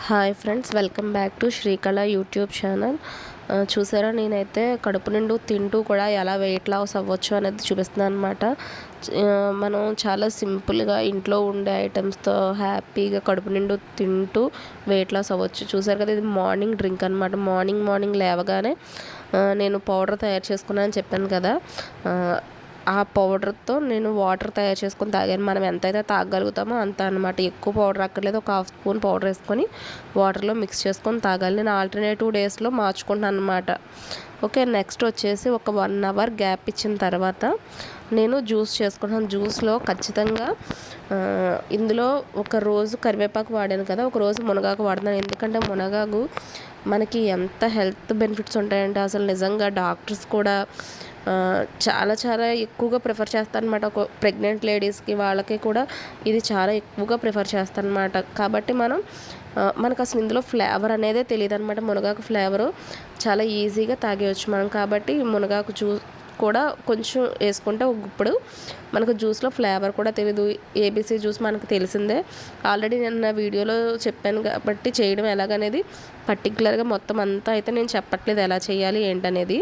Hi friends, welcome back to Srikala YouTube channel. చూసారా, నేనైతే కడుపు నిండు తింటూ కూడా ఎలా వెయిట్ లాస్ అవ్వచ్చు అనేది చూపిస్తున్నాను అనమాట. మనం చాలా సింపుల్గా ఇంట్లో ఉండే ఐటమ్స్తో హ్యాపీగా కడుపు నిండు తింటూ వెయిట్ లాస్ అవ్వచ్చు. చూసారు కదా, ఇది మార్నింగ్ డ్రింక్ అనమాట. మార్నింగ్ లేవగానే నేను పౌడర్ తయారు చేసుకున్నాను అని చెప్పాను కదా. ఆ పౌడర్తో నేను వాటర్ తయారు చేసుకొని తాగాను. మనం ఎంతైతే తాగలుగుతామో అంత అనమాట. ఎక్కువ పౌడర్ అక్కర్లేదు. ఒక హాఫ్ స్పూన్ పౌడర్ వేసుకొని వాటర్లో మిక్స్ చేసుకొని తాగాలి. నేను ఆల్టర్నేటివ్ డేస్లో మార్చుకుంటాను అనమాట. ఓకే, నెక్స్ట్ వచ్చేసి ఒక 1 అవర్ గ్యాప్ ఇచ్చిన తర్వాత నేను జ్యూస్ చేసుకుంటాను. జ్యూస్లో ఖచ్చితంగా ఇందులో ఒక రోజు కరివేపాకు వాడాను కదా, ఒక రోజు మునగాకు వాడుతున్నాను. ఎందుకంటే మునగాకు మనకి ఎంత హెల్త్ బెనిఫిట్స్ ఉంటాయంటే అసలు నిజంగా డాక్టర్స్ కూడా చాలా చాలా ఎక్కువగా ప్రిఫర్ చేస్తారనమాట. ఒక ప్రెగ్నెంట్ లేడీస్కి వాళ్ళకి కూడా ఇది చాలా ఎక్కువగా ప్రిఫర్ చేస్తారనమాట. కాబట్టి మనకు అసలు ఇందులో ఫ్లేవర్ అనేదే తెలియదు అనమాట. మునగాకు ఫ్లేవరు చాలా ఈజీగా తాగేయచ్చు మనం. కాబట్టి మునగాకు జ్యూస్ కూడా కొంచెం వేసుకుంటే ఒక గుప్పుడు మనకు జ్యూస్లో ఫ్లేవర్ కూడా తెలీదు. ఏబీసీ జ్యూస్ మనకు తెలిసిందే, ఆల్రెడీ నేను నా వీడియోలో చెప్పాను. కాబట్టి చేయడం ఎలాగనేది పర్టికులర్గా మొత్తం అంతా అయితే నేను చెప్పట్లేదు ఎలా చేయాలి ఏంటనేది.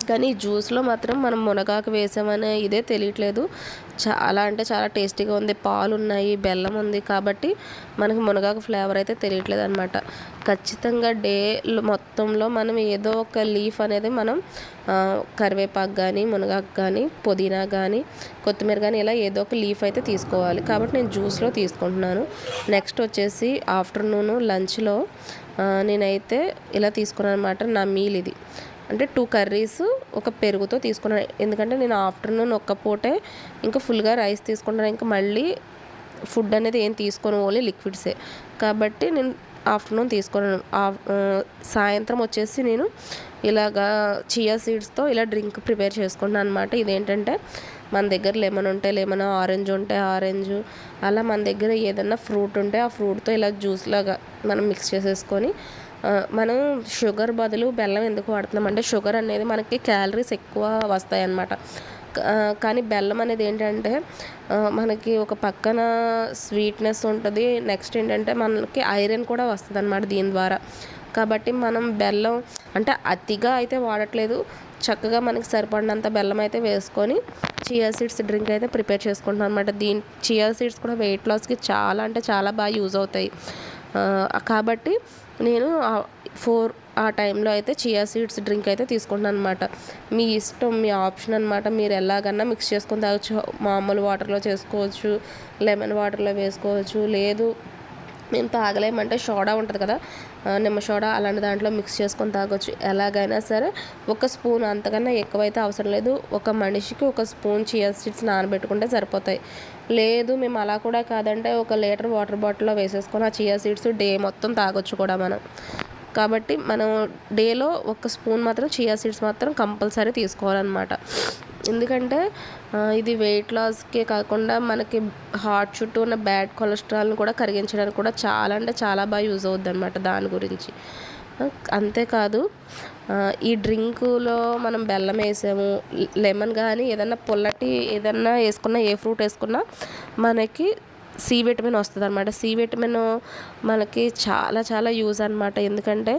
కానీ జ్యూస్లో మాత్రం మనం మునగాకు వేసామనే ఇదే తెలియట్లేదు. చాలా అంటే చాలా టేస్టీగా ఉంది. పాలు ఉన్నాయి, బెల్లం ఉంది, కాబట్టి మనకి మునగాకు ఫ్లేవర్ అయితే తెలియట్లేదు అనమాట. ఖచ్చితంగా డే మొత్తంలో మనం ఏదో ఒక లీఫ్ అనేది మనం కరివేపాకు కానీ, మునగాకు కానీ, పుదీనా కానీ, కొత్తిమీర కానీ ఇలా ఏదో ఒక లీఫ్ అయితే తీసుకోవాలి. కాబట్టి నేను జ్యూస్లో తీసుకుంటున్నాను. నెక్స్ట్ వచ్చేసి ఆఫ్టర్నూన్ లంచ్లో నేనైతే ఇలా తీసుకున్నాను అనమాట. నా మీల్ ఇది అంటే 2 కర్రీస్ ఒక పెరుగుతో తీసుకున్నాను. ఎందుకంటే నేను ఆఫ్టర్నూన్ ఒక్క పూటే ఇంకా ఫుల్గా రైస్ తీసుకుంటాను. ఇంకా మళ్ళీ ఫుడ్ అనేది ఏం తీసుకోను, ఓన్లీ లిక్విడ్సే. కాబట్టి నేను ఆఫ్టర్నూన్ తీసుకున్నాను. సాయంత్రం వచ్చేసి నేను ఇలాగా చియా సీడ్స్తో ఇలా డ్రింక్ ప్రిపేర్ చేసుకుంటాను అనమాట. ఇదేంటంటే మన దగ్గర లెమన్ ఉంటే లెమన్, ఆరెంజ్ ఉంటే ఆరెంజ్, అలా మన దగ్గర ఏదన్నా ఫ్రూట్ ఉంటే ఆ ఫ్రూట్తో ఇలా జ్యూస్ లాగా మనం మిక్స్ చేసేసుకొని, మనం షుగర్ బదులు బెల్లం ఎందుకు వాడుతున్నాం అంటే షుగర్ అనేది మనకి క్యాలరీస్ ఎక్కువ వస్తాయి అన్నమాట. కానీ బెల్లం అనేది ఏంటంటే మనకి ఒక పక్కన స్వీట్నెస్ ఉంటుంది. నెక్స్ట్ ఏంటంటే మనకి ఐరన్ కూడా వస్తుంది అన్నమాట దీని ద్వారా. కాబట్టి మనం బెల్లం అంటే అతిగా అయితే వాడట్లేదు. చక్కగా మనకి సరిపడినంత బెల్లం అయితే వేసుకొని చియా సీడ్స్ డ్రింక్ అయితే ప్రిపేర్ చేసుకుంటున్నాం అనమాట. చియా సీడ్స్ కూడా వెయిట్ లాస్కి చాలా అంటే చాలా బాగా యూజ్ అవుతాయి. కాబట్టి నేను 4 ఆ టైంలో అయితే చియా సీడ్స్ డ్రింక్ అయితే తీసుకుంటాను అనమాట. మీ ఇష్టం, మీ ఆప్షన్ అనమాట. మీరు ఎలాగన్నా మిక్స్ చేసుకొని తాగొచ్చు. మామూలు వాటర్లో చేసుకోవచ్చు, లెమన్ వాటర్లో వేసుకోవచ్చు. లేదు మేము తాగలేమంటే సోడా ఉంటుంది కదా, నిమ్మ సోడా, అలాంటి దాంట్లో మిక్స్ చేసుకొని తాగొచ్చు. ఎలాగైనా సరే 1 స్పూన్, అంతకన్నా ఎక్కువైతే అవసరం లేదు. ఒక మనిషికి 1 స్పూన్ చియా సీడ్స్ నానబెట్టుకుంటే సరిపోతాయి. లేదు మేము అలా కూడా కాదంటే 1 లీటర్ వాటర్ బాటిల్లో వేసేసుకొని ఆ చియా సీడ్స్ డే మొత్తం తాగొచ్చు కూడా మనం. కాబట్టి మనం డేలో 1 స్పూన్ మాత్రం చియా సీడ్స్ మాత్రం కంపల్సరీ తీసుకోవాలన్నమాట. ఎందుకంటే ఇది వెయిట్ లాస్కే కాకుండా మనకి హార్ట్ చుట్టూ ఉన్న బ్యాడ్ కొలెస్ట్రాల్ని కూడా కరిగించడానికి కూడా చాలా అంటే చాలా బాగా యూజ్ అవుద్ది అనమాట దాని గురించి. అంతేకాదు, ఈ డ్రింకులో మనం బెల్లం వేసాము, లెమన్ కానీ ఏదన్నా పుల్లటి ఏదన్నా వేసుకున్నా, ఏ ఫ్రూట్ వేసుకున్నా మనకి సి విటమిన్ వస్తుంది అనమాట. సి విటమిన్ మనకి చాలా చాలా యూజ్ అనమాట. ఎందుకంటే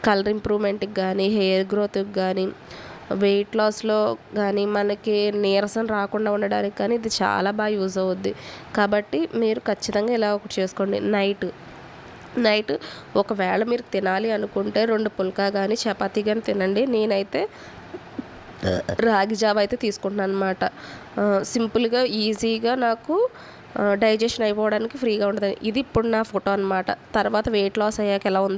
కలర్ ఇంప్రూవ్మెంట్కి కానీ, హెయిర్ గ్రోత్కి కానీ, వెయిట్ లాస్లో కానీ, మనకి నీరసం రాకుండా ఉండడానికి కానీ ఇది చాలా బాగా యూజ్ అవుద్ది. కాబట్టి మీరు ఖచ్చితంగా ఇలా ఒకటి చేసుకోండి. నైట్ ఒకవేళ మీరు తినాలి అనుకుంటే 2 పుల్కా కానీ చపాతీ కానీ తినండి. నేనైతే రాగి జావ అయితే తీసుకుంటున్నాను అనమాట. సింపుల్గా ఈజీగా నాకు డైజెషన్ అయిపోవడానికి ఫ్రీగా ఉంటుంది. ఇది ఇప్పుడు నా ఫోటో అనమాట. తర్వాత వెయిట్ లాస్ అయ్యాక ఎలా ఉంది